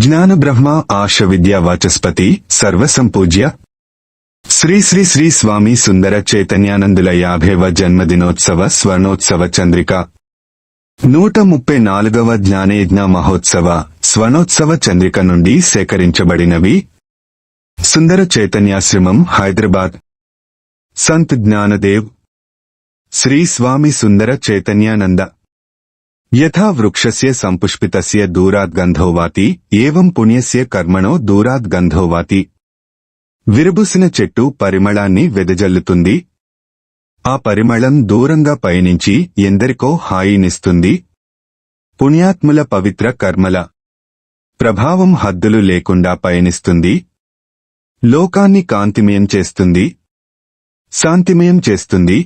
జ్ఞానబ్రహ్మ ఆర్ష విద్యా వాచస్పతి సర్వసంపూజ్య శ్రీ శ్రీ శ్రీ స్వామి సుందర చైతన్యానందుల 50వ జన్మదినోత్సవ స్వర్ణోత్సవ చంద్రిక 134వ జ్ఞానయజ్ఞ మహోత్సవ స్వర్ణోత్సవ చంద్రిక నుండి సేకరించబడినవి. సుందర చైతన్యాశ్రమం, హైదరాబాద్. సంత్ జ్ఞానదేవ్. శ్రీ స్వామి సుందర చైతన్యానంద. యథా వృక్షస్య సంపుష్పితస్య దూరాద్ గంధో వాతి ఏవం పుణ్యస్య కర్మణో దూరాద్ గంధో వాతి. విరబూసిన చెట్టు పరిమళాన్ని వెదజల్లుతుంది. ఆ పరిమళం దూరంగా పయనించి ఎందరికో హాయినిస్తుంది. పుణ్యాత్ముల పవిత్ర కర్మల ప్రభావం హద్దులు లేకుండా పయనిస్తుంది. లోకాన్ని కాంతిమయం చేస్తుంది, శాంతిమయం చేస్తుంది.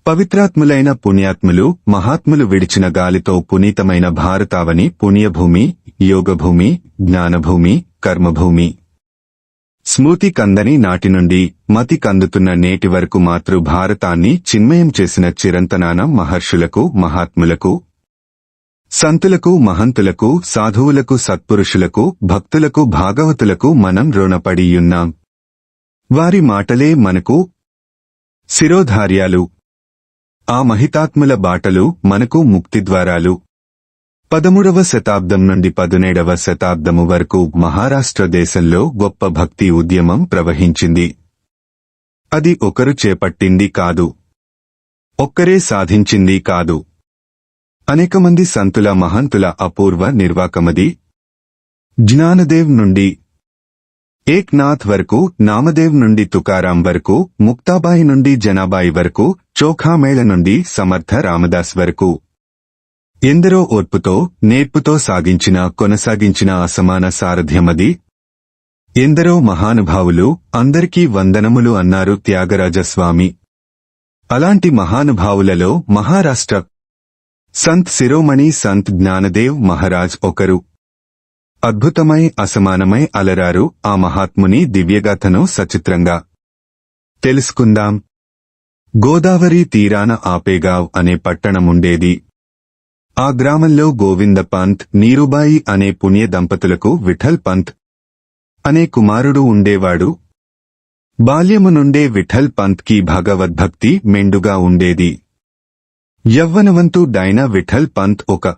పవిత్రాత్ములైన పుణ్యాత్ములు, మహాత్ములు విడిచిన గాలితో పునీతమైన భారతావని పుణ్యభూమి, యోగభూమి, జ్ఞానభూమి, కర్మభూమి. స్మృతి కందని నాటి నుండి మతి కందుతున్న నేటి వరకు మాతృ భారతాన్ని చిన్మయం చేసిన చిరంతనాన మహర్షులకు, మహాత్ములకు, సంతులకు, మహంతులకు, సాధువులకు, సత్పురుషులకు, భక్తులకు, భాగవతులకు మనం రుణపడియున్నాం. వారి మాటలే మనకు శిరోధార్యాలు. ఆ మహితాత్ముల బాటలు మనకు ముక్తిద్వారాలు. 13వ శతాబ్దం నుండి 17వ శతాబ్దము వరకు మహారాష్ట్ర దేశంలో గొప్ప భక్తి ఉద్యమం ప్రవహించింది. అది ఒకరు చేపట్టింది కాదు, ఒక్కరే సాధించింది కాదు. అనేక మంది సంతుల, మహంతుల అపూర్వ నిర్వాకమది. జ్ఞానదేవ్ నుండి ఏక్నాథ్ వరకు, నామదేవ్ నుండి తుకారాం వరకు, ముక్తాబాయి నుండి జనాబాయి వరకు, చోఖామేళ నుండి సమర్థ రామదాస్ వరకు ఎందరో ఓర్పుతో, నేర్పుతో కొనసాగించిన అసమాన సారథ్యమది. ఎందరో మహానుభావులు అందరికీ వందనములు అన్నారు త్యాగరాజస్వామి. అలాంటి మహానుభావులలో మహారాష్ట్ర సంత్ శిరోమణి సంత్ జ్ఞానదేవ్ మహారాజ్ ఒకరు. అద్భుతమై, అసమానమై అలరారు ఆ మహాత్ముని దివ్యగాథను సచిత్రంగా తెలుసుకుందాం. గోదావరి తీరాన ఆపేగావ్ అనే పట్టణముండేది. ఆ గ్రామంలో గోవింద పంత్, నీరుబాయి అనే పుణ్య దంపతులకు విఠల్ పంత్ అనే కుమారుడు ఉండేవాడు. బాల్యము నుండే విఠల్ పంత్ కి భగవద్భక్తి మెండుగా ఉండేది. యవ్వనవంతుడైన విఠల్ పంత్ ఒక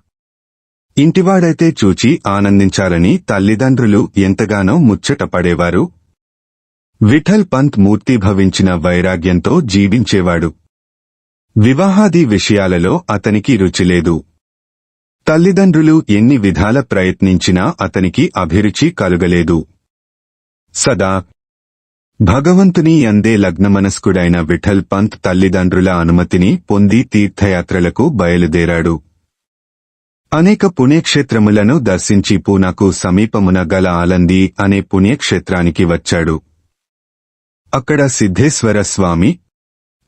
ఇంటివాడైతే చూచి ఆనందించాలని తల్లిదండ్రులు ఎంతగానో ముచ్చటపడేవారు. విఠల్ పంత్ మూర్తీభవించిన వైరాగ్యంతో జీవించేవాడు. వివాహాది విషయాలలో అతనికి రుచిలేదు. తల్లిదండ్రులు ఎన్ని విధాల ప్రయత్నించినా అతనికి అభిరుచి కలుగలేదు. సదా భగవంతుని యందే లగ్నమనస్కుడైన విఠల్ పంత్ తల్లిదండ్రుల అనుమతిని పొంది తీర్థయాత్రలకు బయలుదేరాడు. అనేక పుణ్యక్షేత్రములను దర్శించి పూనాకు సమీపమున గల ఆలంది అనే పుణ్యక్షేత్రానికి వచ్చాడు. అక్కడ సిద్ధేశ్వర స్వామి.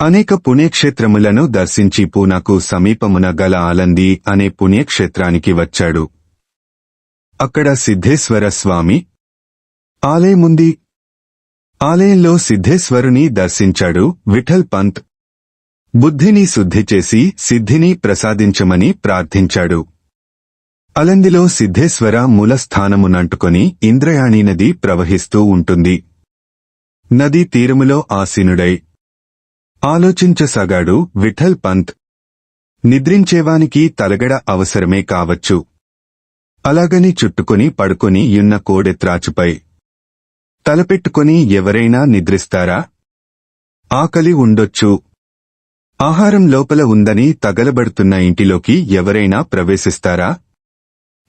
అనేక పుణ్యక్షేత్రములను దర్శించి పూనాకు సమీపమున గల ఆలంది అనే పుణ్యక్షేత్రానికి వచ్చాడు. అక్కడ సిద్ధేశ్వర స్వామి ఆలయముంది. ఆలయంలో సిద్ధేశ్వరుని దర్శించాడు విఠల్ పంత్. బుద్ధిని శుద్ధి చేసి సిద్ధిని ప్రసాదించమని ప్రార్థించాడు. అలందిలో సిద్ధేశ్వర మూలస్థానమునంటుకొని ఇంద్రయాణి నది ప్రవహిస్తూ ఉంటుంది. నదీ తీరములో ఆసీనుడై ఆలోచించసాగాడు విఠల్ పంత్. నిద్రించేవానికి తలగడ అవసరమే కావచ్చు. అలాగని చుట్టుకొని పడుకొని యున్న కోడెత్రాచుపై తలపెట్టుకొని ఎవరైనా నిద్రిస్తారా? ఆకలి ఉండొచ్చు. ఆహారం లోపల ఉందని తగలబడుతున్న ఇంటిలోకి ఎవరైనా ప్రవేశిస్తారా?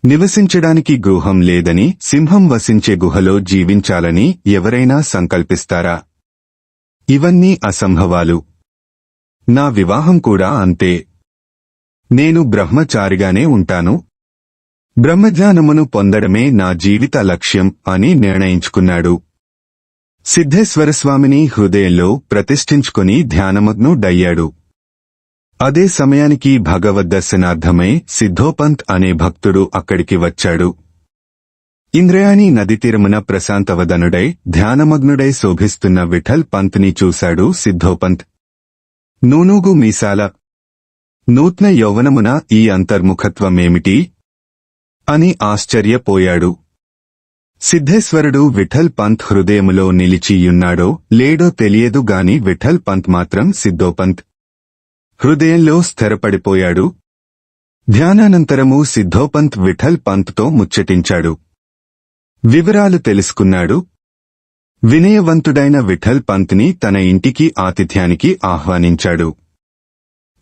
నివసించడానికి గృహం లేదని, సింహం వసించే గుహలో జీవించాలని ఎవరైనా సంకల్పిస్తారా? ఇవన్నీ అసంభవాలు. నా వివాహం కూడా అంతే. నేను బ్రహ్మచారిగానే ఉంటాను. బ్రహ్మజ్ఞానమును పొందడమే నా జీవిత లక్ష్యం అని నిర్ణయించుకున్నాడు. సిద్ధేశ్వరస్వామిని హృదయంలో ప్రతిష్ఠించుకొని ధ్యానమగ్నుడయ్యాడు. అదే సమయానికి భగవద్దర్శనార్థమై సిద్ధోపంత్ అనే భక్తుడు అక్కడికి వచ్చాడు. ఇంద్రయాణి నదితీరమున ప్రశాంతవదనుడై ధ్యానమగ్నుడై శోభిస్తున్న విఠల్ పంత్ని చూశాడు సిద్ధోపంత్. నూనూగు మీసాల నూత్న యౌవనమున ఈ అంతర్ముఖత్వమేమిటి అని ఆశ్చర్యపోయాడు. సిద్ధేశ్వరుడు విఠల్ పంత్ హృదయములో నిలిచియున్నాడో లేడో తెలియదు గాని విఠల్ పంత్ మాత్రం సిద్ధోపంత్ హృదయంలో స్థిరపడిపోయాడు. ధ్యానానంతరము సిద్ధోపంత్ విఠల్ పంత్తో ముచ్చటించాడు. వివరాలు తెలుసుకున్నాడు. వినయవంతుడైన విఠల్ పంత్ని తన ఇంటికి ఆతిథ్యానికి ఆహ్వానించాడు.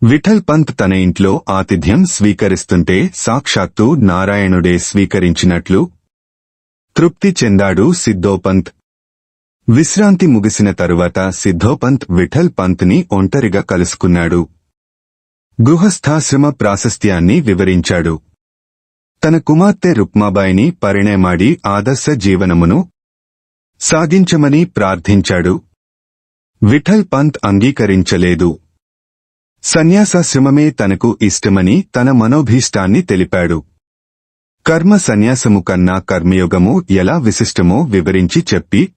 విఠల్ పంత్ తన ఇంట్లో ఆతిథ్యం స్వీకరిస్తుంటే సాక్షాత్తు నారాయణుడే స్వీకరించినట్లు తృప్తి చెందాడు సిద్ధోపంత్. విశ్రాంతి ముగిసిన తరువాత సిద్ధోపంత్ విఠల్ పంత్ని ఒంటరిగా కలుసుకున్నాడు. గృహస్థాశ్రమ ప్రాశస్త్యాన్ని వివరించాడు. తన కుమార్తె రుక్మాబాయిని పరిణయమాడి ఆదర్శ జీవనమును సాగించమని ప్రార్థించాడు. విఠల్ పంత్ అంగీకరించలేదు. సన్యాసాశ్రమమే తనకు ఇష్టమని తన మనోభీష్టాన్ని తెలిపాడు. కర్మ సన్యాసము కన్నా కర్మయోగము ఎలా విశిష్టమో వివరించి చెప్పి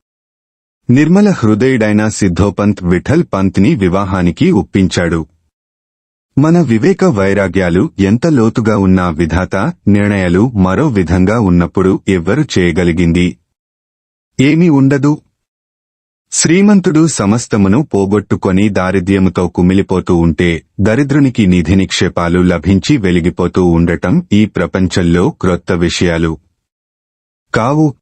నిర్మల హృదయుడైన సిద్ధోపంత్ విఠల్ పంత్ని వివాహానికి ఒప్పించాడు. మన వివేక వైరాగ్యాలు ఎంత లోతుగా ఉన్నా విధాత నిర్ణయాలు మరో విధంగా ఉన్నప్పుడు ఎవ్వరు చేయగలిగింది ఏమీ ఉండదు. శ్రీమంతుడు సమస్తమును పోగొట్టుకొని దారిద్ర్యముతో కుమిలిపోతూ ఉంటే దరిద్రునికి నిధి నిక్షేపాలు లభించి వెలిగిపోతూ ఉండటం ఈ ప్రపంచంలో క్రొత్త విషయాలు కావు.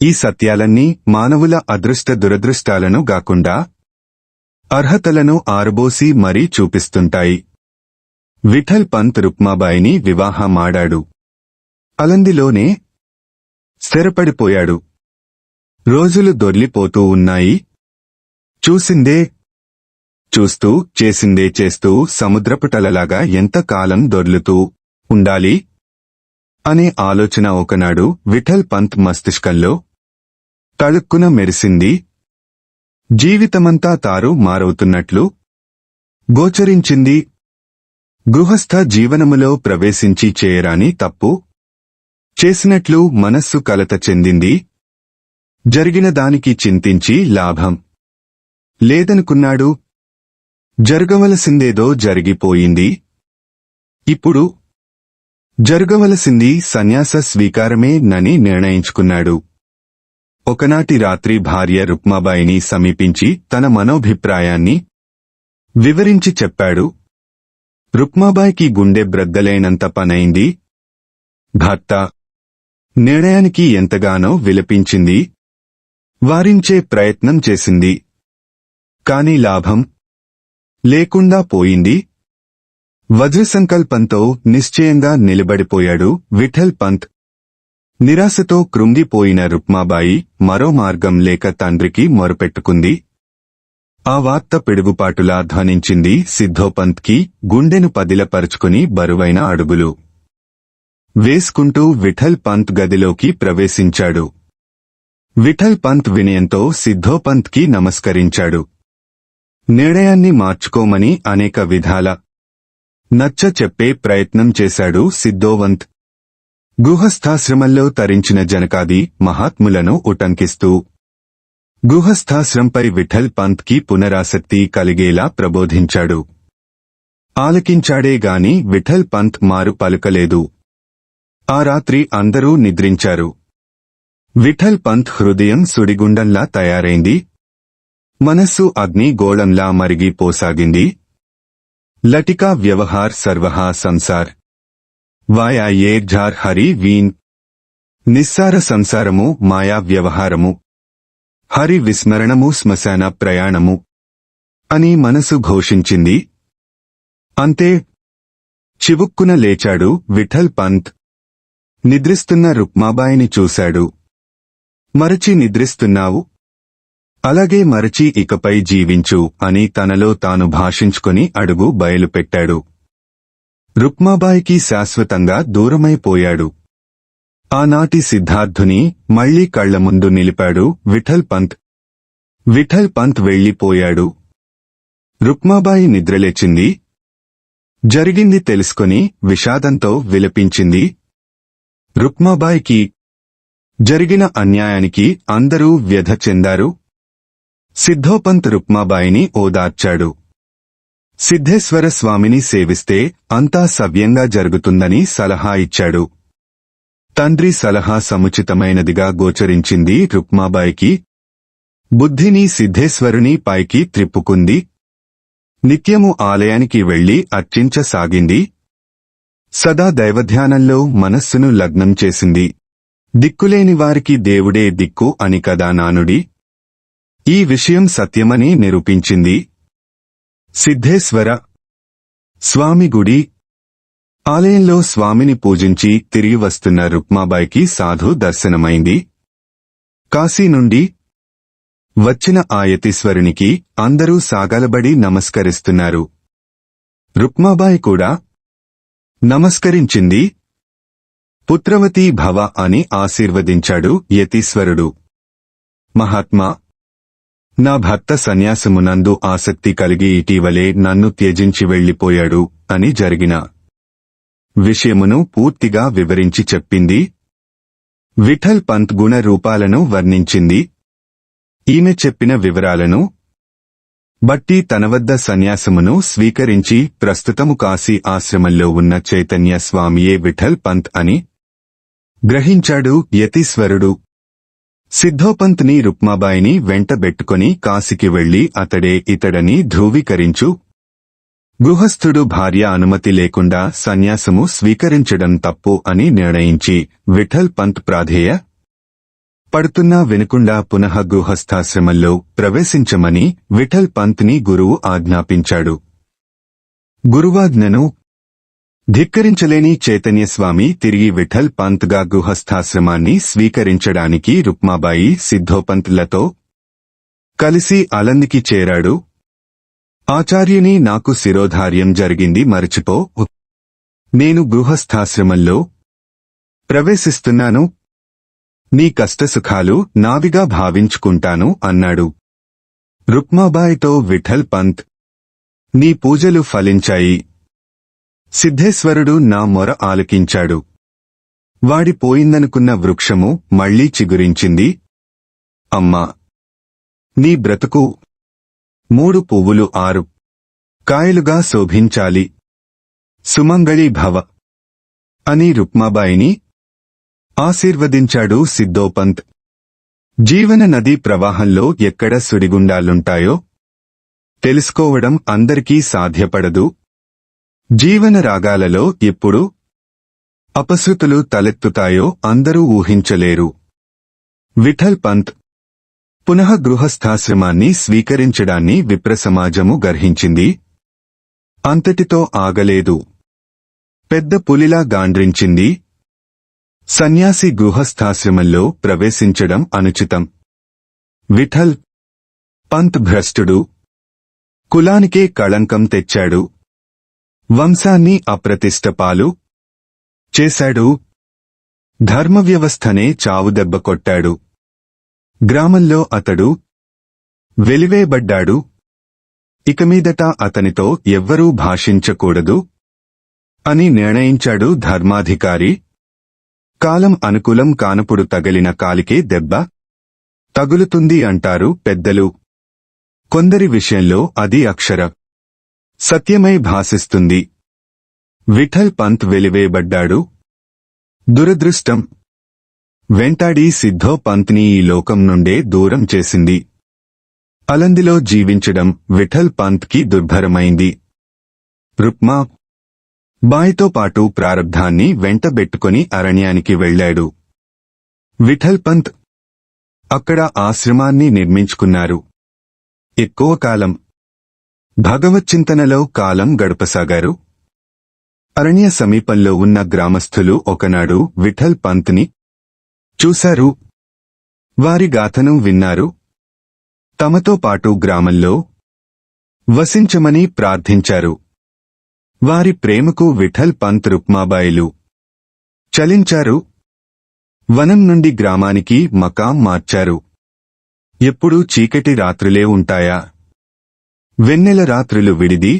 ఈ సత్యాలన్నీ మానవుల అదృష్ట దురదృష్టాలను గాకుండా అర్హతలను ఆరబోసి మరీ చూపిస్తుంటాయి. విఠల్ పంత్ రుక్మాబాయిని వివాహమాడాడు. అలందిలోనే స్థిరపడిపోయాడు. రోజులు దొర్లిపోతూ ఉన్నాయి. చూసిందే చూస్తూ చేసిందే చేస్తూ సముద్రపుటలలాగా ఎంతకాలం దొర్లుతూ ఉండాలి అనే ఆలోచన ఒకనాడు విఠల్ పంత్ మస్తిష్కంలో తళుక్కున మెరిసింది. జీవితమంతా తారు మారవుతున్నట్లు గోచరించింది. గృహస్థ జీవనములో ప్రవేశించి చేయరాని తప్పు చేసినట్లు మనస్సు కలత చెందింది. జరిగిన దానికి చింతించి లాభం లేదనుకున్నాడు. జరగవలసిందేదో జరిగిపోయింది. ఇప్పుడు జరగవలసింది సన్యాస స్వీకారమే నని నిర్ణయించుకున్నాడు. ఒకనాటి రాత్రి భార్య రుక్మాబాయిని సమీపించి తన మనోభిప్రాయాన్ని వివరించి చెప్పాడు. రుక్మాబాయికి గుండె బ్రద్దలైనంత పనైంది. భర్త నిర్ణయానికి ఎంతగానో విలపించింది. వారించే ప్రయత్నం చేసింది. కాని లాభం లేకుండా పోయింది. వజ్రసంకల్పంతో నిశ్చయంగా నిలబడిపోయాడు విఠల్ పంత్. నిరాశతో కృంగిపోయిన రుక్మాబాయి మరో మార్గం లేక తండ్రికి మొరపెట్టుకుంది. ఆ వార్త పిడుగుపాటులా ధ్వనించింది సిద్ధోపంత్కి. గుండెను పదిలపరుచుకుని బరువైన అడుగులు వేసుకుంటూ విఠల్ పంత్ గదిలోకి ప్రవేశించాడు. విఠల్ పంత్ వినయంతో సిద్ధోపంత్కి నమస్కరించాడు. నిర్ణయాన్ని మార్చుకోమని అనేక విధాల నచ్చ చెప్పే ప్రయత్నం చేశాడు సిద్ధోవంత్. గృహస్థాశ్రమంలో తరించిన జనకాది మహాత్ములను ఉటంకిస్తూ గృహస్థాశ్రంపై విఠల్ పంత్కి పునరాసక్తి కలిగేలా ప్రబోధించాడు. ఆలకించాడే గాని విఠల్ పంత్ మారు పలుకలేదు. ఆ రాత్రి అందరూ నిద్రించారు. విఠల్ పంత్ హృదయం సుడిగుండంలా తయారైంది. మనస్సు అగ్నిగోళంలా మరిగిపోసాగింది. లటికా వ్యవహార్ సర్వహా సంసార్ వాయా ఏ ఝార్ హరి వీన్. నిస్సార సంసారము మాయా వ్యవహారము, హరి విస్మరణము శ్మశాన ప్రయాణము అని మనసు ఘోషించింది. అంతే. చివుక్కున లేచాడు విఠల్ పంత్. నిద్రిస్తున్న రుక్మాబాయిని చూశాడు. మరచి నిద్రిస్తున్నావు, అలాగే మరచి ఇకపై జీవించు అని తనలో తాను భాషించుకొని అడుగు బయలుపెట్టాడు. రుక్మాబాయికి శాశ్వతంగా దూరమైపోయాడు. ఆనాటి సిద్ధార్థుని మళ్లీ కళ్ల ముందు నిలిపాడు విఠల్ పంత్. విఠల్ పంత్ వెళ్లిపోయాడు. రుక్మాబాయి నిద్రలేచింది. జరిగింది తెలుసుకొని విషాదంతో విలపించింది. రుక్మాబాయికి జరిగిన అన్యాయానికి అందరూ వ్యధ చెందారు. సిద్ధోపంత్ రుక్మాబాయిని ఓదార్చాడు. సిద్ధేశ్వర స్వామిని సేవిస్తే అంతా సవ్యంగా జరుగుతుందని సలహా ఇచ్చాడు. తండ్రి సలహా సముచితమైనదిగా గోచరించింది రుక్మాబాయికి. బుద్ధిని సిద్ధేశ్వరుని పైకి త్రిప్పుకుంది. నిత్యము ఆలయానికి వెళ్లి అర్చించసాగింది. సదా దైవధ్యానంలో మనస్సును లగ్నం చేసింది. దిక్కులేని వారికి దేవుడే దిక్కు అని కదా నానుడి. ఈ విషయం సత్యమని నిరూపించింది. సిద్ధేశ్వర స్వామి గుడి. ఆలయంలో స్వామిని పూజించి తిరిగి వస్తున్న రుక్మాబాయికి సాధు దర్శనమైంది. కాశీ నుండి వచ్చిన ఆ యతీశ్వరునికి అందరూ సాగలబడి నమస్కరిస్తున్నారు. రుక్మాబాయి కూడా నమస్కరించింది. పుత్రవతీ భవ అని ఆశీర్వదించాడు యతీశ్వరుడు. మహాత్మా, నా భర్త సన్యాసమునందు ఆసక్తి కలిగి ఇటీవలే నన్ను త్యజించి వెళ్లిపోయాడు అని జరిగిన విషయమును పూర్తిగా వివరించి చెప్పింది. విఠల్ పంత్ గుణ రూపాలను వర్ణించింది. ఈమె చెప్పిన వివరాలను బట్టి తన వద్ద సన్యాసమును స్వీకరించి ప్రస్తుతము కాశీ ఆశ్రమంలో ఉన్న చైతన్య స్వామియే విఠల్ పంత్ అని గ్రహించాడు యతీశ్వరుడు. సిద్ధోపంత్ని రుక్మాబాయిని వెంటబెట్టుకుని కాశీకి వెళ్లి అతడే ఇతడని ధృవీకరించు. గృహస్థుడు భార్య అనుమతి లేకుండా సన్యాసము స్వీకరించడం తప్పు అని నిర్ణయించి విఠల్ పంత్ ప్రాధేయ పడుతున్నా వినకుండా పునః గృహస్థాశ్రమంలో ప్రవేశించమని విఠల్ పంత్ని గురువు ఆజ్ఞాపించాడు. గురువాజ్ఞను ధిక్కరించలేని చైతన్యస్వామి తిరిగి విఠల్ పంత్గా గృహస్థాశ్రమాన్ని స్వీకరించడానికి రుక్మాబాయి సిద్ధోపంత్లతో కలిసి అలందికి చేరాడు. ఆచార్యుని, నాకు శిరోధార్యం జరిగింది, మరచిపో. నేను గృహస్థాశ్రమంలో ప్రవేశిస్తున్నాను. నీ కష్టసుఖాలు నావిగా భావించుకుంటాను అన్నాడు. రుక్మాబాయితో విఠల్ పంత్, నీ పూజలు ఫలించాయి. సిద్ధేశ్వరుడు నా మొర ఆలకించాడు. వాడిపోయిందనుకున్న వృక్షము మళ్లీ చిగురించింది. అమ్మా, నీ బ్రతుకు 3 పువ్వులు 6 కాయలుగా శోభించాలి. సుమంగళీ భవ అని రుక్మాబాయిని ఆశీర్వదించాడు సిద్ధోపంత్. జీవన నదీ ప్రవాహంలో ఎక్కడ సుడిగుండాలుంటాయో తెలుసుకోవడం అందరికీ సాధ్యపడదు. జీవన రాగాలలో ఎప్పుడు అపశృతులు తలెత్తుతాయో అందరూ ఊహించలేరు. విఠల్ పంత్ పునః గృహస్థాశ్రమాన్ని స్వీకరించడాన్ని విప్రసమాజము గర్హించింది. అంతటితో ఆగలేదు. పెద్ద పులిలా గాండ్రించింది. సన్యాసి గృహస్థాశ్రమంలో ప్రవేశించడం అనుచితం. విఠల్ పంత్ భ్రష్టుడు. కులానికే కళంకం తెచ్చాడు. వంశాన్ని అప్రతిష్ట పాలు చేశాడు. ధర్మవ్యవస్థనే చావుదెబ్బ కొట్టాడు. గ్రామంలో అతడు వెలివేయబడ్డాడు. ఇకమీదట అతనితో ఎవ్వరూ భాషించకూడదు అని నిర్ణయించాడు ధర్మాధికారి. కాలం అనుకూలం కానప్పుడు తగిలిన కాలికే దెబ్బ తగులుతుంది అంటారు పెద్దలు. కొందరి విషయంలో అది అక్షర సత్యమై భాసిస్తుంది. విఠల్ పంత్ వెలివేయబడ్డాడు. దురదృష్టం వెంటాడి సిద్ధో పంత్ని ఈ లోకం నుండే దూరం చేసింది. అలందిలో జీవించడం విఠల్ పంత్కి దుర్భరమైంది. రుక్మా బాయితో పాటు ప్రారబ్ధాన్ని వెంటబెట్టుకుని అరణ్యానికి వెళ్లాడు. విఠల్ పంత్ అక్కడ ఆశ్రమాన్ని నిర్మించుకున్నారు. ఎక్కువ కాలం భగవచ్చింతనలో కాలం గడపసాగారు. అరణ్య సమీపంలో ఉన్న గ్రామస్థులు ఒకనాడు విఠల్ పంత్ని చూశారు. వారి గాథను విన్నారు. తమతో పాటు గ్రామంలో వసించమని ప్రార్థించారు. వారి ప్రేమకు విఠల్ పంత్ రుక్మాబాయిలు చలించారు. వనం నుండి గ్రామానికి మకాం మార్చారు. ఎప్పుడూ చీకటి రాత్రులే ఉంటాయా? వెన్నెల రాత్రులు విడిది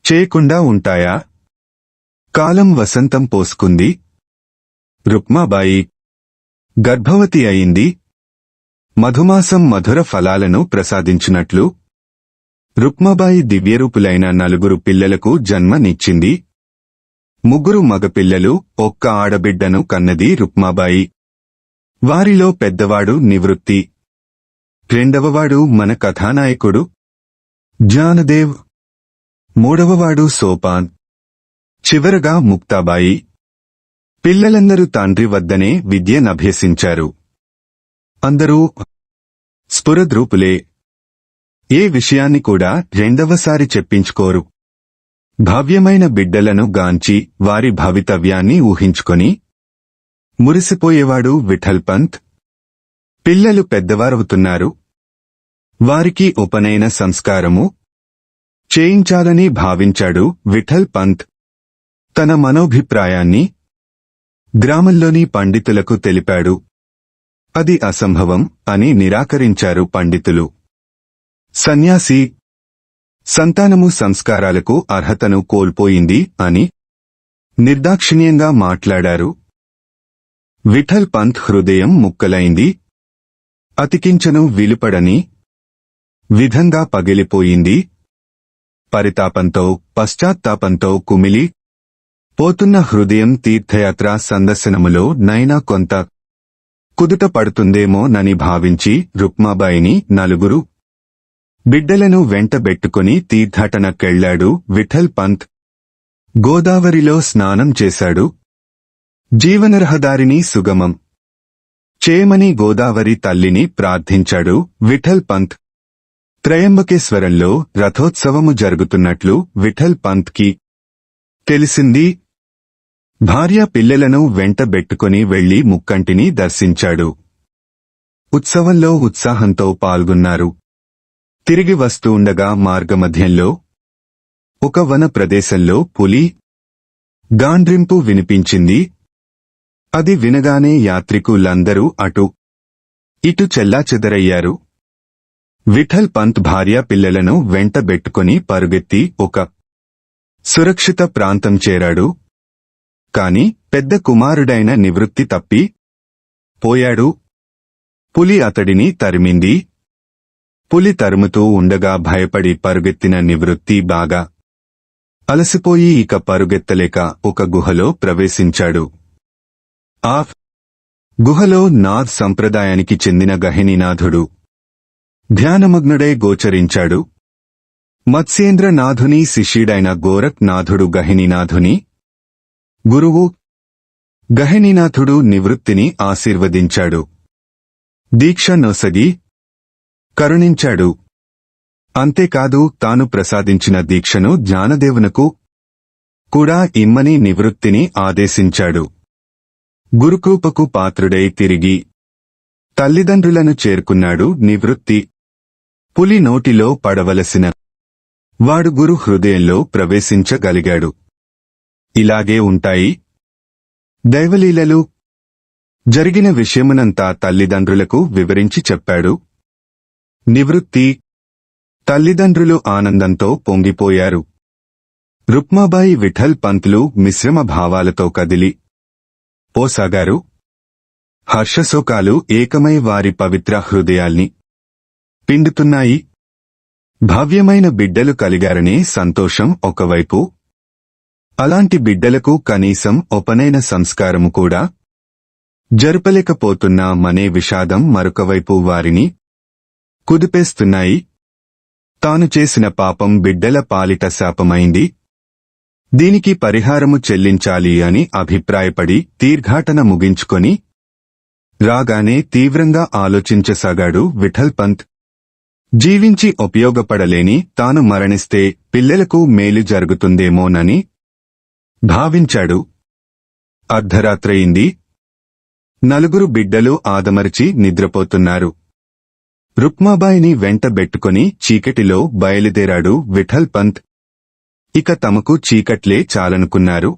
చేయకుండా ఉంటాయా? కాలం వసంతం పోసుకుంది. రుక్మాబాయి గర్భవతి అయింది. మధుమాసం మధుర ఫలాలను ప్రసాదించినట్లు రుక్మాబాయి దివ్యరూపులైన 4 పిల్లలకు జన్మనిచ్చింది. ముగ్గురు మగపిల్లలు, ఒక్క ఆడబిడ్డను కన్నది రుక్మాబాయి. వారిలో పెద్దవాడు నివృత్తి, రెండవవాడు మన కథానాయకుడు జ్ఞానదేవ్, మూడవవాడు సోపాన్, చివరగా ముక్తాబాయి. పిల్లలందరూ తండ్రి వద్దనే విద్యనభ్యసించారు. అందరూ స్ఫురద్రూపులే. ఏ విషయాన్ని కూడా రెండవసారి చెప్పించుకోరు. భవ్యమైన బిడ్డలను గాంచి వారి భవితవ్యాన్ని ఊహించుకొని మురిసిపోయేవాడు విఠల్ పంత్. పిల్లలు పెద్దవారవుతున్నారు. వారికి ఉపనయన సంస్కారము చేయించాలని భావించాడు విఠల్ పంత్. తన మనోభిప్రాయాన్ని గ్రామంలోని పండితులకు తెలిపాడు. అది అసంభవం అని నిరాకరించారు పండితులు. సన్యాసి సంతానము సంస్కారాలకు అర్హతను కోల్పోయింది అని నిర్దాక్షిణ్యంగా మాట్లాడారు. విఠల్ పంత్ హృదయం ముక్కలైంది. అతికించను విలుపడని విధంగా పగిలిపోయింది. పరితాపంతో పశ్చాత్తాపంతో కుమిలి పోతున్న హృదయం తీర్థయాత్ర సందర్శనములో నైనా కొంత కుదుట పడుతుందేమోనని భావించి రుక్మాబాయిని నలుగురు బిడ్డలను వెంటబెట్టుకుని తీర్థాటనకెళ్లాడు విఠల్ పంత్. గోదావరిలో స్నానం చేశాడు. జీవనరహదారిని సుగమం చేయమని గోదావరి తల్లిని ప్రార్థించాడు విఠల్ పంత్. త్రయంబకేశ్వరంలో రథోత్సవము జరుగుతున్నట్లు విఠల్ పంత్ కి తెలిసింది. భార్య పిల్లలను వెంటబెట్టుకుని వెళ్లి ముక్కంటిని దర్శించాడు. ఉత్సవంలో ఉత్సాహంతో పాల్గొన్నారు. తిరిగి వస్తూ ఉండగా మార్గమధ్యంలో ఒక వన ప్రదేశంలో పులి గాండ్రింపు వినిపించింది. అది వినగానే యాత్రికులందరూ అటు ఇటు చెల్లాచెదరయ్యారు. విఠల్ పంత్ భార్య పిల్లలను వెంటబెట్టుకుని పరుగెత్తి ఒక సురక్షిత ప్రాంతం చేరాడు. కాని పెద్ద కుమారుడైన నివృత్తి తప్పి పోయాడు. పులి అతడిని తరిమింది. పులి తరుముతూ ఉండగా భయపడి పరుగెత్తిన నివృత్తి బాగా అలసిపోయి ఇక పరుగెత్తలేక ఒక గుహలో ప్రవేశించాడు. ఆ గుహలో నాథ్ సంప్రదాయానికి చెందిన గహినీనాథుడు ధ్యానమగ్నుడై గోచరించాడు. మత్స్యేంద్రనాథుని శిష్యుడైన గోరఖ్ నాథుడు గహినీనాథుని గురువు. గహినీనాథుడు నివృత్తిని ఆశీర్వదించాడు. దీక్ష నొసగి కరుణించాడు. అంతేకాదు తాను ప్రసాదించిన దీక్షను జ్ఞానదేవునకు కూడా ఇమ్మని నివృత్తిని ఆదేశించాడు. గురుకృపకు పాత్రుడై తిరిగి తల్లిదండ్రులను చేరుకున్నాడు నివృత్తి. పులి నోటిలో పడవలసిన వాడు గురు హృదయంలో ప్రవేశించగలిగాడు. ఇలాగే ఉంటాయి దైవలీలలు. జరిగిన విషయమునంతా తల్లిదండ్రులకు వివరించి చెప్పాడు. నివృత్తి తల్లిదండ్రులు ఆనందంతో పొంగిపోయారు. రుక్మాబాయి విఠల్ పంత్లు మిశ్రమ భావాలతో కదిలి పోసాగారు. హర్షశోకాలు ఏకమై వారి పవిత్ర హృదయాల్ని పిండుతున్నాయి. భవ్యమైన బిడ్డలు కలిగారనే సంతోషం ఒకవైపు, అలాంటి బిడ్డలకు కనీసం ఉపనయన సంస్కారము కూడా జరుపలేకపోతున్నామనే విషాదం మరొకవైపు వారిని కుదిపేస్తున్నాయి. తాను చేసిన పాపం బిడ్డల పాలిట శాపమైంది. దీనికి పరిహారము చెల్లించాలి అని అభిప్రాయపడి తీర్థాటన ముగించుకొని రాగానే తీవ్రంగా ఆలోచించసాగాడు విఠల్ పంత్. జీవించి ఉపయోగపడలేని తాను మరణిస్తే పిల్లలకు మేలు జరుగుతుందేమోనని భావించాడు. అర్ధరాత్రయింది. నలుగురు బిడ్డలు ఆదమరిచి నిద్రపోతున్నారు. రుక్మాబాయిని వెంటబెట్టుకుని చీకటిలో బయలుదేరాడు విఠల్ పంత్. ఇక తమకు చీకట్లే చాలనుకున్నారు.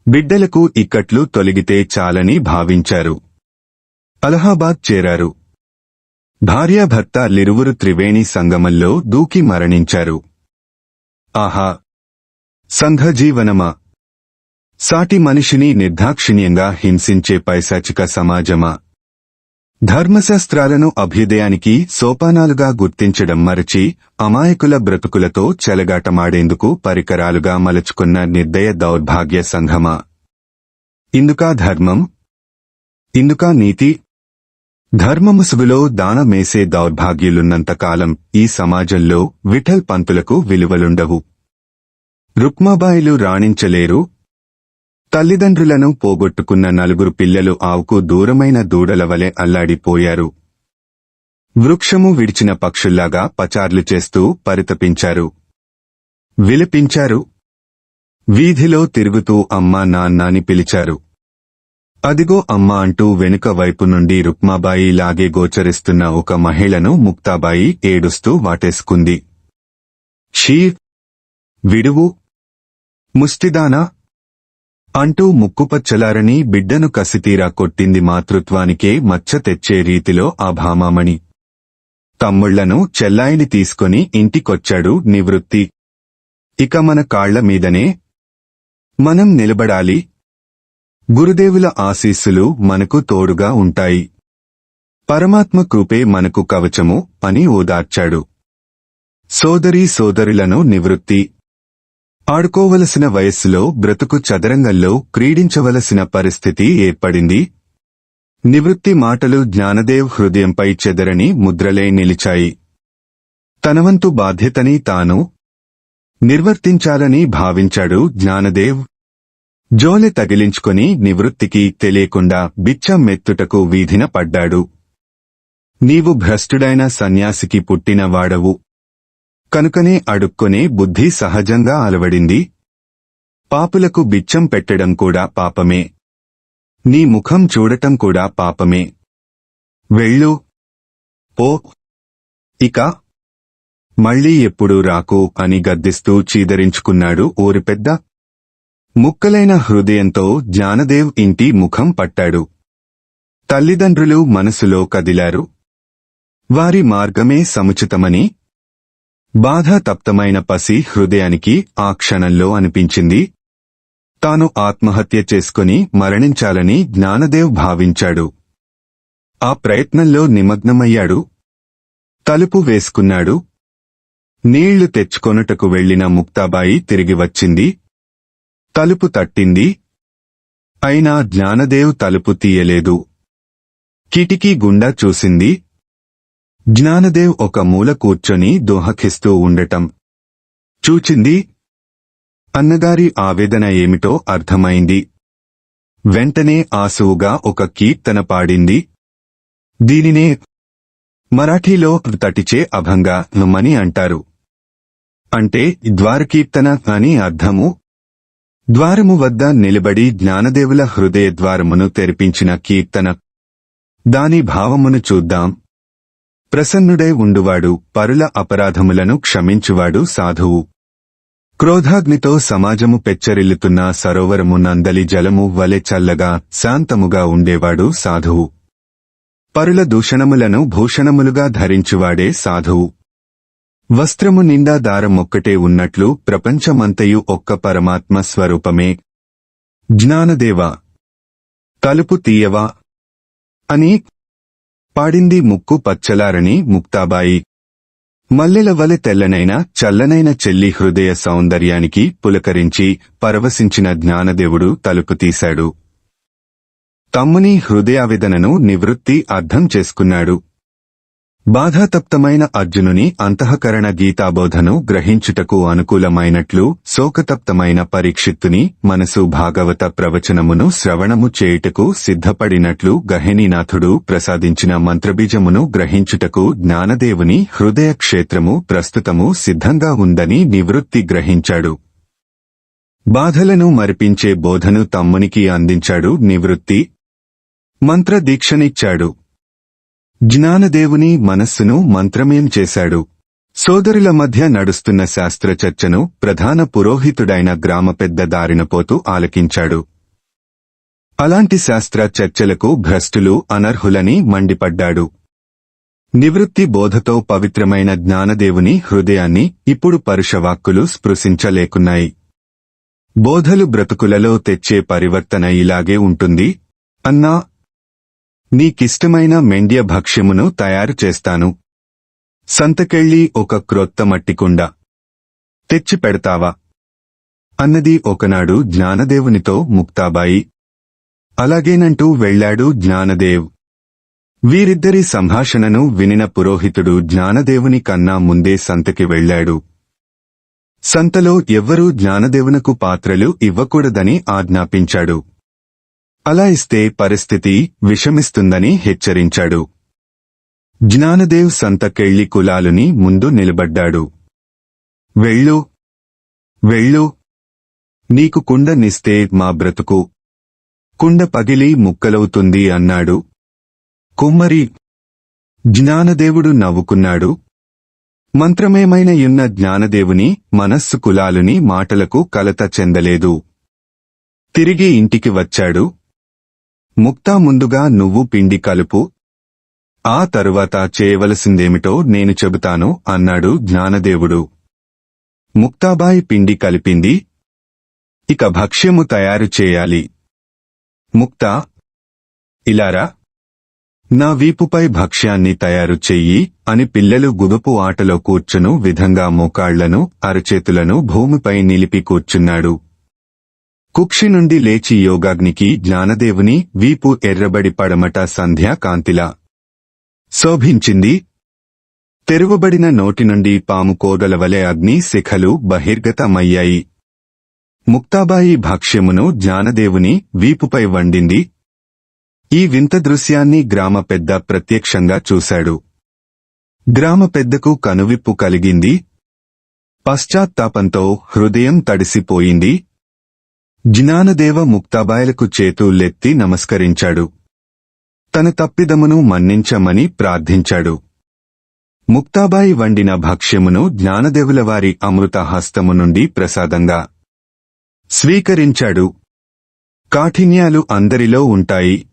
బిడ్డలకు ఇక్కట్లు తొలగితే చాలని భావించారు. అలహాబాద్ చేరారు. భార్యాభర్తలిరువురు త్రివేణి సంగమంలో దూకి మరణించారు. ఆహా! సంఘజీవనమా! సాటి మనిషిని నిర్దాక్షిణ్యంగా హింసించే పైశాచిక సమాజమా! ధర్మశాస్త్రాలను అభ్యుదయానికి సోపానాలుగా గుర్తించడం మరచి అమాయకుల బ్రతుకులతో చెలగాటమాడేందుకు పరికరాలుగా మలుచుకున్న నిర్దయ దౌర్భాగ్య సంఘమా! ఇందుకా ధర్మం? ఇందుకా నీతి? ధర్మముసుగులో దానమేసే దౌర్భాగ్యులున్నంతకాలం ఈ సమాజంలో విఠల్ పంతులకు విలువలుండవు. రుక్మాబాయిలు రాణించలేరు. తల్లిదండ్రులను పోగొట్టుకున్న నలుగురు పిల్లలు ఆవుకు దూరమైన దూడల వలె అల్లాడిపోయారు. వృక్షము విడిచిన పక్షుల్లాగా పచార్లు చేస్తూ పరితపించారు, విలపించారు. వీధిలో తిరుగుతూ అమ్మా నాన్నని పిలిచారు. అదిగో అమ్మ అంటూ వెనుక వైపు నుండి రుక్మాబాయి లాగే గోచరిస్తున్న ఒక మహిళను ముక్తాబాయి ఏడుస్తూ వాటేసుకుంది. షీ! విడువు! ముష్టిదానా! అంటూ ముక్కుపచ్చలారని బిడ్డను కసితీరా కొట్టింది. మాతృత్వానికే మచ్చ తెచ్చే రీతిలో ఆ భామామణి. తమ్ముళ్లను చెల్లాయిని తీసుకొని ఇంటికొచ్చాడు నివృత్తి. ఇక మన కాళ్ల మీదనే మనం నిలబడాలి. గురుదేవుల ఆశీస్సులు మనకు తోడుగా ఉంటాయి. పరమాత్మ కృపే మనకు కవచము అని ఓదార్చాడు. సోదరీ సోదరులను నివృత్తి. ఆడుకోవలసిన వయస్సులో బ్రతుకు చదరంగంలో క్రీడించవలసిన పరిస్థితి ఏర్పడింది. నివృత్తి మాటలు జ్ఞానదేవ్ హృదయంపై చెదరని ముద్రలే నిలిచాయి. తనవంతు బాధ్యతని తాను నిర్వర్తించాలని భావించాడు జ్ఞానదేవ్. జోలె తగిలించుకొని నివృత్తికి తెలియకుండా బిచ్చం మెత్తుటకు వీధిన పడ్డాడు. నీవు భ్రష్టుడైన సన్యాసికి పుట్టిన వాడవు కనుకనే అడుక్కొనే బుద్ధి సహజంగా అలవడింది. పాపులకు బిచ్చం పెట్టడం కూడా పాపమే. నీ ముఖం చూడటం కూడా పాపమే. వెళ్ళు, పో, ఇక మళ్ళీ ఎప్పుడూ రాకు అని గద్దిస్తూ చీదరించుకున్నాడు ఊరి పెద్ద. ముక్కలైన హృదయంతో జ్ఞానదేవ్ ఇంటి ముఖం పట్టాడు. తల్లిదండ్రులు మనసులో కదిలారు. వారి మార్గమే సముచితమని బాధాతప్తమైన పసి హృదయానికి ఆ క్షణంలో అనిపించింది. తాను ఆత్మహత్య చేసుకుని మరణించాలని జ్ఞానదేవ్ భావించాడు. ఆ ప్రయత్నంలో నిమగ్నమయ్యాడు. తలుపు వేసుకున్నాడు. నీళ్లు తెచ్చుకొనుటకు వెళ్లిన ముక్తాబాయి తిరిగి వచ్చింది. తలుపు తట్టింది. అయినా జ్ఞానదేవ్ తలుపు తీయలేదు. కిటికీ గుండా చూసింది. జ్ఞానదేవ్ ఒక మూల కూర్చొని దోహకిస్తూ ఉండటం చూచింది. అన్నగారి ఆవేదన ఏమిటో అర్థమైంది. వెంటనే ఆసువుగా ఒక కీర్తన పాడింది. దీనినే మరాఠీలో తటిచే అభంగా మని అంటారు. అంటే ద్వారకీర్తన అని అర్థము. ద్వారము వద్ద నిలబడి జ్ఞానదేవుల హృదయ ద్వారమును తెరిపించిన కీర్తన. దాని భావమును చూద్దాం. ప్రసన్నుడై ఉండువాడు, పరుల అపరాధములను క్షమించువాడు సాధువు. క్రోధాగ్నితో సమాజము పెచ్చరిల్లుతున్న సరోవరము నందలి జలము వలె చల్లగా శాంతముగా ఉండేవాడు సాధువు. పరుల దూషణములను భూషణములుగా ధరించువాడే సాధువు. వస్త్రము నిండా దారమొక్కటే ఉన్నట్లు ప్రపంచమంతయు ఒక్క పరమాత్మ స్వరూపమే. జ్ఞానదేవా, తలుపు తీయవా అని పాడింది ముక్కు పచ్చలారని ముక్తాబాయి. మల్లెల వలె తెల్లనైన చల్లనైన చెల్లి హృదయ సౌందర్యానికి పులకరించి పరవశించిన జ్ఞానదేవుడు తలుపు తీశాడు. తమ్ముని హృదయావేదనను నివృత్తి అర్థం చేసుకున్నాడు. బాధాతప్తమైన అర్జునుని అంతఃకరణ గీతాబోధను గ్రహించుటకు అనుకూలమైనట్లు శోకతప్తమైన పరీక్షిత్తుని మనసు భాగవత ప్రవచనమును శ్రవణము చేయుటకు సిద్ధపడినట్లు గహినీనాథుడు ప్రసాదించిన మంత్రబీజమును గ్రహించుటకు జ్ఞానదేవుని హృదయ క్షేత్రము ప్రస్తుతము సిద్ధంగా ఉందని నివృత్తి గ్రహించాడు. బాధలను మరిపించే బోధను తమ్మునికి అందించాడు నివృత్తి. మంత్రదీక్షనిచ్చాడు. జ్ఞానదేవుని మనస్సును మంత్రమయం చేశాడు. సోదరుల మధ్య నడుస్తున్న శాస్త్ర చర్చను ప్రధాన పురోహితుడైన గ్రామ పెద్ద దారినపోతూ ఆలకించాడు. అలాంటి శాస్త్ర చర్చలకు భ్రష్టులు అనర్హులని మండిపడ్డాడు. నివృత్తి బోధతో పవిత్రమైన జ్ఞానదేవుని హృదయాన్ని ఇప్పుడు పరుషవాక్కులు స్పృశించలేకున్నాయి. బోధలు బ్రతుకులలో తెచ్చే పరివర్తన ఇలాగే ఉంటుంది అన్నా నీకిష్టమైన మెండ్య భక్ష్యమును తయారు చేస్తాను. సంతకెళ్ళి ఒక క్రొత్త మట్టికుండ తెచ్చి పెడతావా అన్నది ఒకనాడు జ్ఞానదేవునితో ముక్తాబాయి. అలాగేనంటూ వెళ్ళాడు జ్ఞానదేవ్. వీరిద్దరి సంభాషణను వినిన పురోహితుడు జ్ఞానదేవుని కన్నా ముందే సంతకి వెళ్ళాడు. సంతలో ఎవ్వరూ జ్ఞానదేవునకు పాత్రలు ఇవ్వకూడదని ఆజ్ఞాపించాడు. అలా ఇస్తే పరిస్థితి విషమిస్తుందని హెచ్చరించాడు. జ్ఞానదేవ్ సంతకెళ్ళి కులాలుని ముందు నిలబడ్డాడు. వెళ్ళు వెళ్ళు, నీకు కుండ నిస్తే మా బ్రతుకు కుండ పగిలి ముక్కలవుతుంది అన్నాడు. కుమ్మరి జ్ఞానదేవుడు నవ్వుకున్నాడు. మంత్రమేమైనయున్న జ్ఞానదేవుని మనస్సు కులాలుని మాటలకు కలత చెందలేదు. తిరిగి ఇంటికి వచ్చాడు. ముక్తా, ముందుగా నువ్వు పిండి కలుపు, ఆ తరువాత చేయవలసిందేమిటో నేను చెబుతాను అన్నాడు జ్ఞానదేవుడు. ముక్తాబాయి పిండి కలిపింది. ఇక భక్ష్యము తయారు చేయాలి. ముక్తా, ఇలారా, నా వీపుపై భక్ష్యాన్ని తయారు చెయ్యి అని పిల్లలు గుదుపు ఆటలో కూర్చును విధంగా మోకాళ్లను అరచేతులను భూమిపై నిలిపి కూర్చున్నాడు. కుక్షి నుండి లేచి యోగాగ్నికి జ్ఞానదేవుని వీపు ఎర్రబడి పడమట సంధ్యా కాంతిలా శోభించింది. తెరువబడిన నోటి నుండి పాము కోడలవలె అగ్ని శిఖలు బహిర్గతమయ్యాయి. ముక్తాబాయి భక్ష్యమును జ్ఞానదేవుని వీపుపై వండింది. ఈ వింత దృశ్యాన్ని గ్రామ పెద్ద ప్రత్యక్షంగా చూశాడు. గ్రామ పెద్దకు కనువిప్పు కలిగింది. పశ్చాత్తాపంతో హృదయం తడిసిపోయింది. జ్ఞానదేవ ముక్తాబాయిలకు చేతులెత్తి నమస్కరించాడు. తన తప్పిదమును మన్నించమని ప్రార్థించాడు. ముక్తాబాయి వండిన భక్ష్యమును జ్ఞానదేవులవారి అమృతహస్తము నుండి ప్రసాదంగా స్వీకరించాడు. కాఠిన్యాలు అందరిలో ఉంటాయి.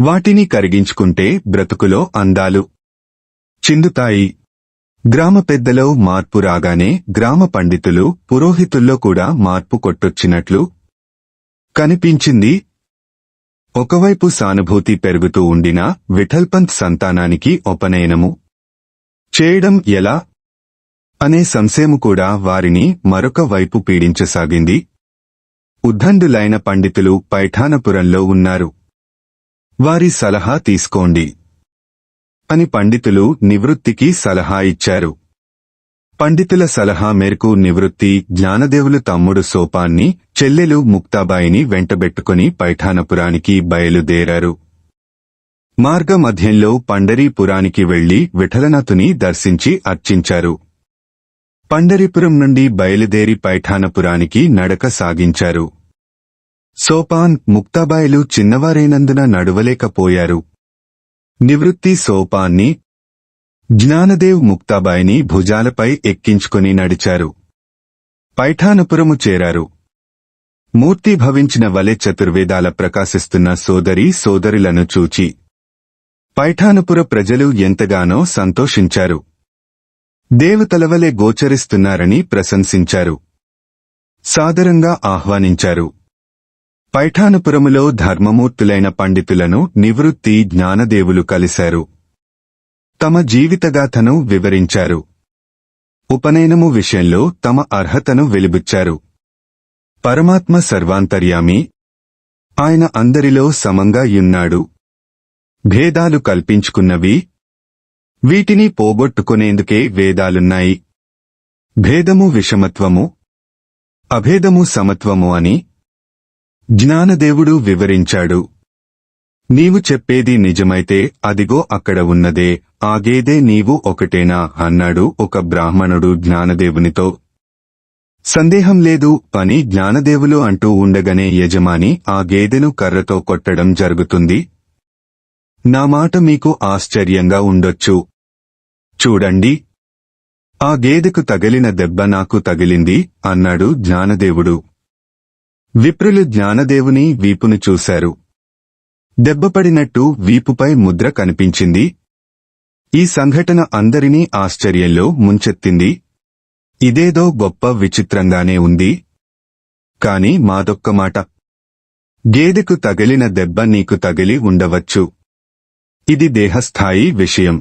వాటిని కరిగించుకుంటే బ్రతుకులో అందాలు చిందుతాయి. గ్రామ పెద్దలో మార్పు రాగానే గ్రామ పండితులు పురోహితుల్లో కూడా మార్పు కొట్టొచ్చినట్లు కనిపించింది. ఒకవైపు సానుభూతి పెరుగుతూ ఉండినా విఠల్పంత్ సంతానానికి ఉపనయనము చేయడం ఎలా అనే సంశయము కూడా వారిని మరొక వైపు పీడించసాగింది. ఉద్దండులైన పండితులు పైఠానపురంలో ఉన్నారు. వారి సలహా తీసుకోండి అని పండితులు నివృత్తికి సలహా ఇచ్చారు. పండితుల సలహా మేరకు నివృత్తి జ్ఞానదేవులు తమ్ముడు సోపాన్ని, చెల్లెలు ముక్తాబాయిని వెంటబెట్టుకుని పైఠానపురానికి బయలుదేరారు. మార్గమధ్యంలో పండరీపురానికి వెళ్లి విఠలనాథుని దర్శించి అర్చించారు. పండరీపురం నుండి బయలుదేరి పైఠానపురానికి నడక సాగించారు. సోపాన్, ముక్తాబాయిలు చిన్నవారైనందున నడువలేకపోయారు. నివృత్తి సోపాన్ని, జ్ఞానదేవ్ ముక్తాబాయిని భుజాలపై ఎక్కించుకుని నడిచారు. పైఠానపురము చేరారు. మూర్తీభవించిన వలె చతుర్వేదాల ప్రకాశిస్తున్న సోదరీ సోదరులను చూచి పైఠానపుర ప్రజలు ఎంతగానో సంతోషించారు. దేవతలవలె గోచరిస్తున్నారని ప్రశంసించారు. సాదరంగా ఆహ్వానించారు. పైఠానపురములో ధర్మమూర్తులైన పండితులను నివృత్తి జ్ఞానదేవులు కలిశారు. తమ జీవితగాథను వివరించారు. ఉపనయనము విషయంలో తమ అర్హతను వెలిబుచ్చారు. పరమాత్మ సర్వాంతర్యామి. ఆయన అందరిలో సమంగా యున్నాడు. భేదాలు కల్పించుకున్నవి. వీటిని పోగొట్టుకునేందుకే వేదాలున్నాయి. భేదము విషమత్వము, అభేదము సమత్వము అని జ్ఞానదేవుడు వివరించాడు. నీవు చెప్పేది నిజమైతే అదిగో అక్కడ ఉన్నదే, ఆగేదే నీవు ఒకటేనా అన్నాడు ఒక బ్రాహ్మణుడు జ్ఞానదేవునితో. సందేహం లేదు అని జ్ఞానదేవులు అంటూ ఉండగానే యజమాని ఆ గేదెను కర్రతో కొట్టడం జరుగుతుంది. నా మాట మీకు ఆశ్చర్యంగా ఉండొచ్చు. చూడండి, ఆ గేదెకు తగిలిన దెబ్బ నాకు తగిలింది అన్నాడు జ్ఞానదేవుడు. విప్రులు జ్ఞానదేవుని వీపును చూశారు. దెబ్బపడినట్టు వీపుపై ముద్ర కనిపించింది. ఈ సంఘటన అందరినీ ఆశ్చర్యంలో ముంచెత్తింది. ఇదేదో గొప్ప విచిత్రంగానే ఉంది. కాని మాదొక్క మాట. గేదెకు తగిలిన దెబ్బ నీకు తగిలి ఉండవచ్చు. ఇది దేహస్థాయి విషయం.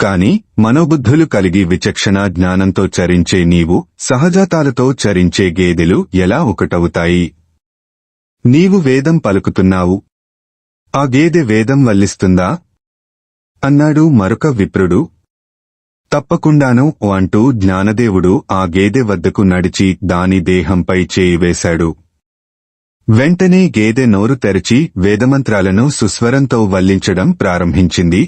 కాని మనోబుద్ధులు కలిగి విచక్షణ జ్ఞానంతో చరించే నీవు సహజాతాలతో చరించే గేదెలు ఎలా ఒకటవుతాయి? నీవు వేదం పలుకుతున్నావు, ఆ గేదె వేదం వల్లిస్తుందా? అన్నాడు మరొక విప్రుడు. తప్పకుండాను అంటూ జ్ఞానదేవుడు ఆ గేదె వద్దకు నడిచి దాని దేహంపై చేయి వేశాడు. వెంటనే గేదె నోరు తెరచి వేదమంత్రాలను సుస్వరంతో వల్లించడం ప్రారంభించింది.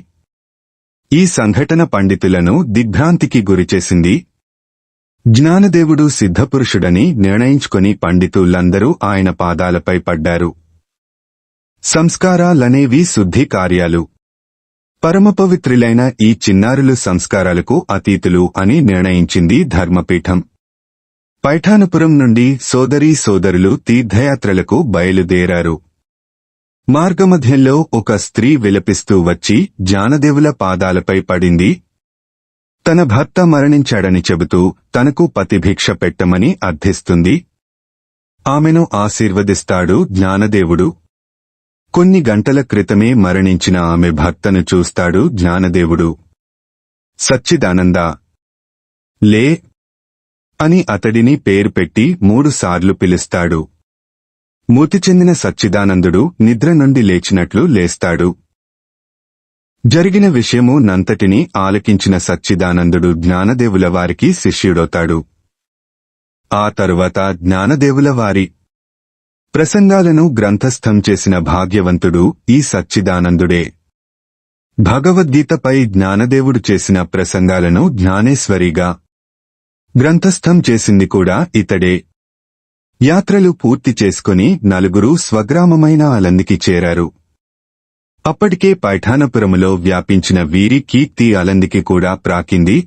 ఈ సంఘటన పండితులను దిగ్భ్రాంతికి గురిచేసింది. జ్ఞానదేవుడు సిద్ధపురుషుడని నిర్ణయించుకుని పండితులందరూ ఆయన పాదాలపై పడ్డారు. సంస్కారాలనేవి శుద్ధి కార్యాలు. పరమపవిత్రులైన ఈ చిన్నారులు సంస్కారాలకు అతీతులు అని నిర్ణయించింది ధర్మపీఠం. పైఠానపురం నుండి సోదరీ సోదరులు తీర్థయాత్రలకు బయలుదేరారు. మార్గమధ్యంలో ఒక స్త్రీ విలపిస్తూ వచ్చి జ్ఞానదేవుల పాదాలపై పడింది. తన భర్త మరణించాడని చెబుతూ తనకు పతిభిక్ష పెట్టమని అర్థిస్తుంది. ఆమెను ఆశీర్వదిస్తాడు జ్ఞానదేవుడు. కొన్ని గంటల క్రితమే మరణించిన ఆమె భర్తను చూస్తాడు జ్ఞానదేవుడు. సచ్చిదానందా, లే అని అతడిని పేరు పెట్టి 3 సార్లు పిలుస్తాడు. మృతి చెందిన సచ్చిదానందుడు నిద్ర నుండి లేచినట్లు లేస్తాడు. జరిగిన విషయము నంతటినీ ఆలకించిన సచ్చిదానందుడు జ్ఞానదేవుల వారికి శిష్యుడవుతాడు. ఆ తరువాత జ్ఞానదేవుల వారి ప్రసంగాలను గ్రంథస్థం చేసిన భాగ్యవంతుడు ఈ సచ్చిదానందుడే. భగవద్గీతపై జ్ఞానదేవుడు చేసిన ప్రసంగాలను జ్ఞానేశ్వరిగా గ్రంథస్థం చేసింది కూడా ఇతడే. యాత్రలు పూర్తి చేసుకుని నలుగురు స్వగ్రామమైన అలందికి చేరారు. అప్పటికే పైఠానపురములో వ్యాపించిన వీరి కీర్తి అలందికి కూడా ప్రాకింది.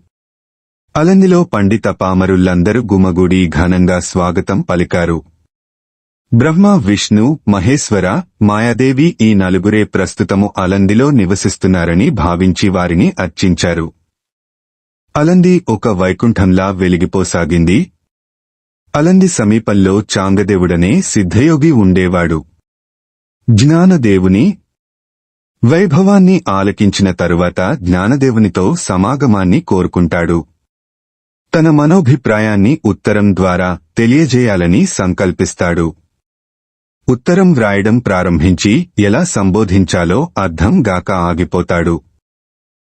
అలందిలో పండిత పామరులందరూ గుమగూడి ఘనంగా స్వాగతం పలికారు. బ్రహ్మ, విష్ణు, మహేశ్వర, మాయాదేవి ఈ నలుగురే ప్రస్తుతము అలందిలో నివసిస్తున్నారని భావించి వారిని అర్చించారు. అలంది ఒక వైకుంఠంలా వెలిగిపోసాగింది. అలంది సమీపంలో చాంగదేవుడనే సిద్ధయోగి ఉండేవాడు. జ్ఞానదేవుని వైభవాన్ని ఆలకించిన తరువాత జ్ఞానదేవునితో సమాగమాన్ని కోరుకుంటాడు. తన మనోభిప్రాయాన్ని ఉత్తరం ద్వారా తెలియజేయాలని సంకల్పిస్తాడు. ఉత్తరం వ్రాయడం ప్రారంభించి ఎలా సంబోధించాలో అర్థం గాక ఆగిపోతాడు.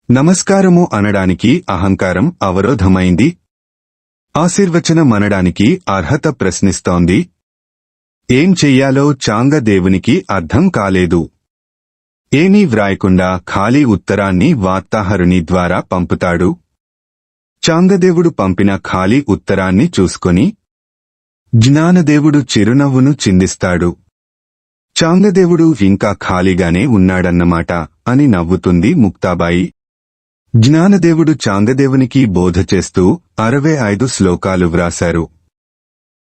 నమస్కారము అనడానికి అహంకారం అవరోధమైంది. ఆశీర్వచనమనడానికి అర్హత ప్రశ్నిస్తోంది. ఏం చెయ్యాలో చాంగదేవునికి అర్థం కాలేదు. ఏమీ వ్రాయకుండా ఖాళీ ఉత్తరాన్ని వార్తాహరుని ద్వారా పంపుతాడు. చాంగదేవుడు పంపిన ఖాళీ ఉత్తరాన్ని చూసుకొని జ్ఞానదేవుడు చిరునవ్వును చిందిస్తాడు. చాంగదేవుడు ఇంకా ఖాళీగానే ఉన్నాడన్నమాట అని నవ్వుతుంది ముక్తాబాయి. జ్ఞానదేవుడు చాంగదేవునికి బోధ చేస్తూ 65 శ్లోకాలు వ్రాశారు.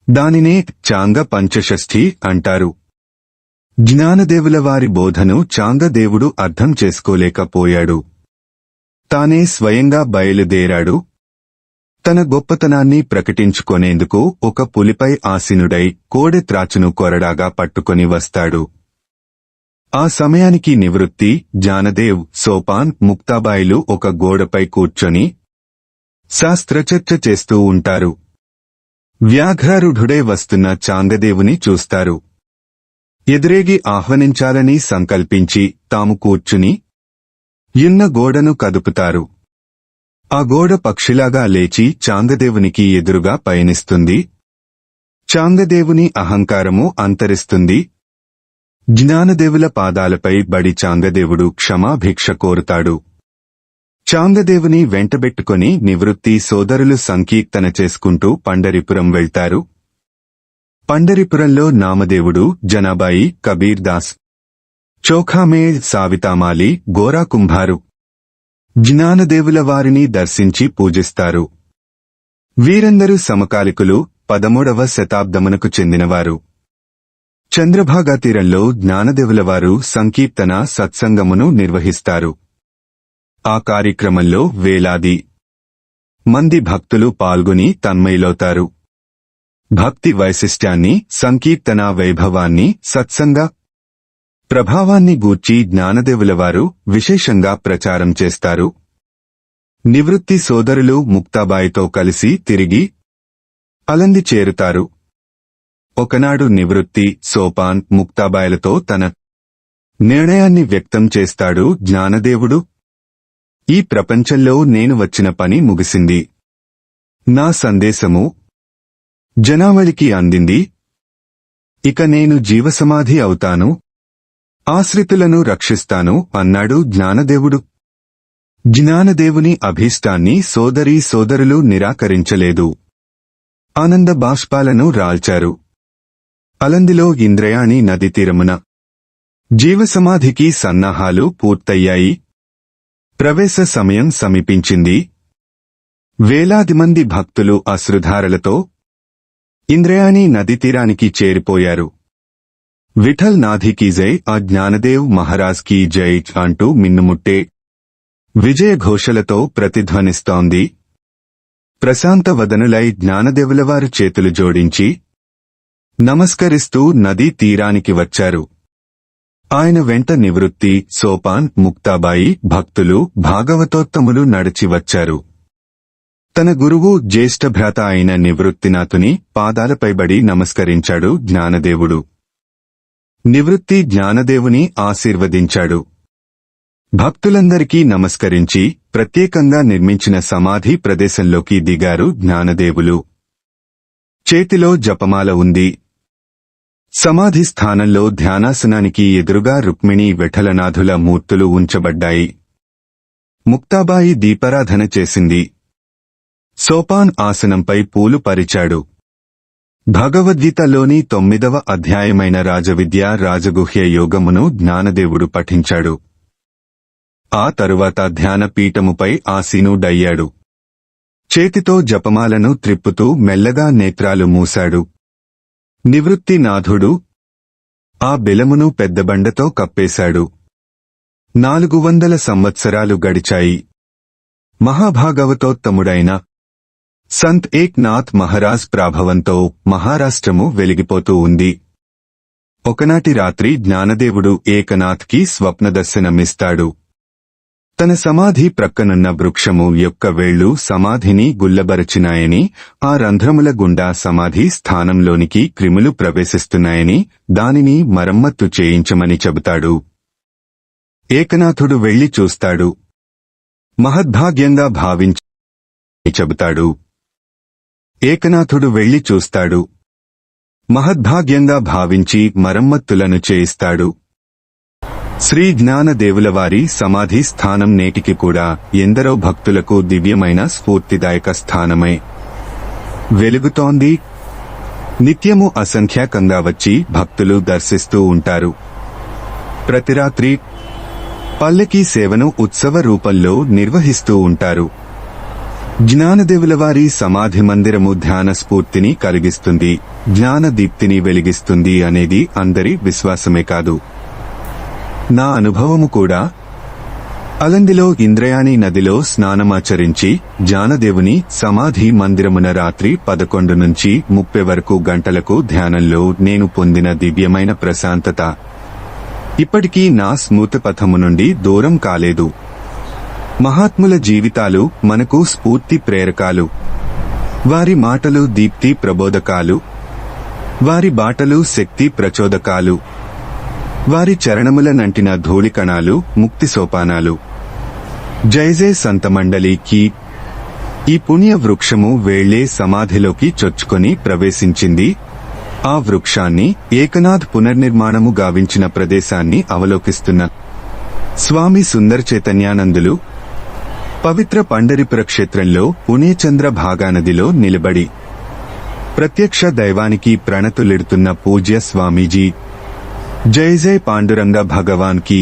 దానినే చాంగ పంచషష్ఠి అంటారు. జ్ఞానదేవుల వారి బోధను చాంగదేవుడు అర్థం చేసుకోలేకపోయాడు. తానే స్వయంగా బయలుదేరాడు. తన గొప్పతనాన్ని ప్రకటించుకొనేందుకు ఒక పులిపై ఆసీనుడై కోడె త్రాచును కొరడాగా పట్టుకొని వస్తాడు. ఆ సమయానికి నివృత్తి, జ్ఞానదేవ్, సోపాన్, ముక్తాబాయిలు ఒక గోడపై కూర్చొని శాస్త్రచర్చ చేస్తూ ఉంటారు. వ్యాఘ్రారుఢుడై వస్తున్న చాంగదేవుని చూస్తారు. ఎదురేగి ఆహ్వానించాలని సంకల్పించి తాము కూర్చుని యున్న గోడను కదుపుతారు. ఆ గోడ పక్షిలాగా లేచి చాంగదేవునికి ఎదురుగా పయనిస్తుంది. చాంగదేవుని అహంకారము అంతరిస్తుంది. జ్ఞానదేవుల పాదాలపై బడి చాంగదేవుడు క్షమాభిక్ష కోరుతాడు. చాంగదేవుని వెంటబెట్టుకుని నివృత్తి సోదరులు సంకీర్తన చేసుకుంటూ పండరిపురం వెళ్తారు. పండరిపురంలో నామదేవుడు, జనాబాయి, కబీర్ దాస్, చోఖామే, సావితామాలి, గోరా కుంభారు జ్ఞానదేవుల వారిని దర్శించి పూజిస్తారు. వీరందరూ సమకాలికులు, 13వ శతాబ్దమునకు చెందినవారు. చంద్రభాగా తీరంలో జ్ఞానదేవుల వారు సంకీర్తన సత్సంగమును నిర్వహిస్తారు. ఆ కార్యక్రమంలో వేలాది మంది భక్తులు పాల్గొని తన్మయులవుతారు. భక్తి వైశిష్ట్యాన్ని, సంకీర్తన వైభవాన్ని, సత్సంగ ప్రభావాన్ని గూర్చి జ్ఞానదేవులవారు విశేషంగా ప్రచారం చేస్తారు. నివృత్తి సోదరులు ముక్తాబాయితో కలిసి తిరిగి అలంది చేరుతారు. ఒకనాడు నివృత్తి, సోపాన్, ముక్తాబాయిలతో తన నిర్ణయాన్ని వ్యక్తం చేస్తాడు జ్ఞానదేవుడు. ఈ ప్రపంచంలో నేను వచ్చిన పని ముగిసింది. నా సందేశము జనావళికి అందింది. ఇక నేను జీవసమాధి అవుతాను, ఆశ్రితులను రక్షిస్తాను అన్నాడు జ్ఞానదేవుడు. జ్ఞానదేవుని అభీష్టాన్ని సోదరీ సోదరులు నిరాకరించలేదు. ఆనంద బాష్పాలను రాల్చారు. అలందిలో ఇంద్రయాణి నది తీరమున జీవసమాధికి సన్నాహాలు పూర్తయ్యాయి. ప్రవేశ సమయం సమీపించింది. వేలాది మంది భక్తులు అశ్రుధారలతో ఇంద్రయాణి నది తీరానికి చేరిపోయారు. విఠల్ నాథి కీ జై, ఆ జ్ఞానదేవ్ మహారాజ్ కీ జై అంటూ మిన్నుముట్టే విజయఘోషలతో ప్రతిధ్వనిస్తోంది. ప్రశాంత వదనులై జ్ఞానదేవులవారు చేతులు జోడించి నమస్కరిస్తూ నదీ తీరానికి వచ్చారు. ఆయన వెంట నివృత్తి, సోపాన్, ముక్తాబాయి, భక్తులు, భాగవతోత్తములు నడిచి వచ్చారు. తన గురువు జ్యేష్ఠభ్రాత అయిన నివృత్తినాథుని పాదాలపైబడి నమస్కరించాడు జ్ఞానదేవుడు. నివృత్తి జ్ఞానదేవుని ఆశీర్వదించాడు. భక్తులందరికీ నమస్కరించి ప్రత్యేకంగా నిర్మించిన సమాధి ప్రదేశంలోకి దిగారు జ్ఞానదేవులు. చేతిలో జపమాల ఉంది. సమాధి స్థానంలో ధ్యానాసనానికి ఎదురుగా రుక్మిణీ విఠలనాథుల మూర్తులు ఉంచబడ్డాయి. ముక్తాబాయి దీపారాధన చేసింది. సోపాన్ ఆసనంపై పూలు పరిచాడు. భగవద్గీతలోని 9వ అధ్యాయమైన రాజవిద్య రాజగుహ్య యోగమును జ్ఞానదేవుడు పఠించాడు. ఆ తరువాత ధ్యానపీఠముపై ఆసీనుడయ్యాడు. చేతితో జపమాలను త్రిప్పుతూ మెల్లగా నేత్రాలు మూశాడు. నివృత్తినాథుడు ఆ బెలమును పెద్దబండతో కప్పేశాడు. 400 సంవత్సరాలు గడిచాయి. మహాభాగవతోత్తముడైన సంత్ ఏక్నాథ్ మహారాజ్ ప్రాభవంతో మహారాష్ట్రము వెలిగిపోతూ ఉంది. ఒకనాటి రాత్రి జ్ఞానదేవుడు ఏకనాథ్కి స్వప్నదర్శనమిస్తాడు. తన సమాధి ప్రక్కనున్న వృక్షము యొక్క వేళ్లు సమాధిని గుల్లబరచినాయని, ఆ రంధ్రముల గుండా సమాధి స్థానంలోనికి క్రిములు ప్రవేశిస్తున్నాయని, దానిని మరమ్మత్తు చేయించమని చెబుతాడు. ఏకనాథుడు వెళ్లి చూస్తాడు. మహద్భాగ్యంగా భావించి చెబుతాడు. ఏకనాథుడు వెళ్లి చూస్తాడు. మహద్భాగ్యంగా భావించి మరమ్మత్తులను చేయిస్తాడు. శ్రీ జ్ఞానదేవులవారి సమాధి స్థానం నేటికి కూడా ఎందరో భక్తులకు దివ్యమైన స్ఫూర్తిదాయక స్థానమై వెలుగుతోంది. నిత్యము అసంఖ్యాకంగా వచ్చి భక్తులు దర్శిస్తూ ఉంటారు. ప్రతిరాత్రి పల్లకీ సేవను ఉత్సవ రూపంలో నిర్వహిస్తూ ఉంటారు. జ్ఞానదేవులవారి సమాధి మందిరము ధ్యాన స్ఫూర్తిని కలిగిస్తుంది, జ్ఞానదీప్తిని వెలిగిస్తుంది అనేది అందరి విశ్వాసమే కాదు, నా అనుభవము కూడా. అలందిలో ఇంద్రయాణి నదిలో స్నానమాచరించి జ్ఞానదేవుని సమాధి మందిరమున రాత్రి 11 నుంచి 30 వరకు గంటలకు ధ్యానంలో నేను పొందిన దివ్యమైన ప్రశాంతత ఇప్పటికీ నా స్మృతిపథము నుండి దూరం కాలేదు. మహాత్ముల జీవితాలు మనకు స్ఫూర్తి ప్రేరకాలు. వారి మాటలు దీప్తి ప్రబోధకాలు. వారి బాటలు శక్తి ప్రచోదకాలు. వారి చరణముల నంటిన ధూళికణాలు ముక్తి సోపానాలు. జై జై సంతమండలికి. ఈ పుణ్య వృక్షము వేళ్లే సమాధిలోకి చొచ్చుకొని ప్రవేశించింది. ఆ వృక్షాన్ని ఏకనాథ్ పునర్నిర్మాణము గావించిన ప్రదేశాన్ని అవలోకిస్తున్న స్వామి సుందర చైతన్యానందులు పవిత్ర పండరిపుర క్షేత్రంలో పుణ్యచంద్ర భాగానదిలో నిలబడి ప్రత్యక్ష దైవానికి ప్రణతులిడుతున్న పూజ్య స్వామీజీ. జై జై పాండురంగ భగవాన్ కి.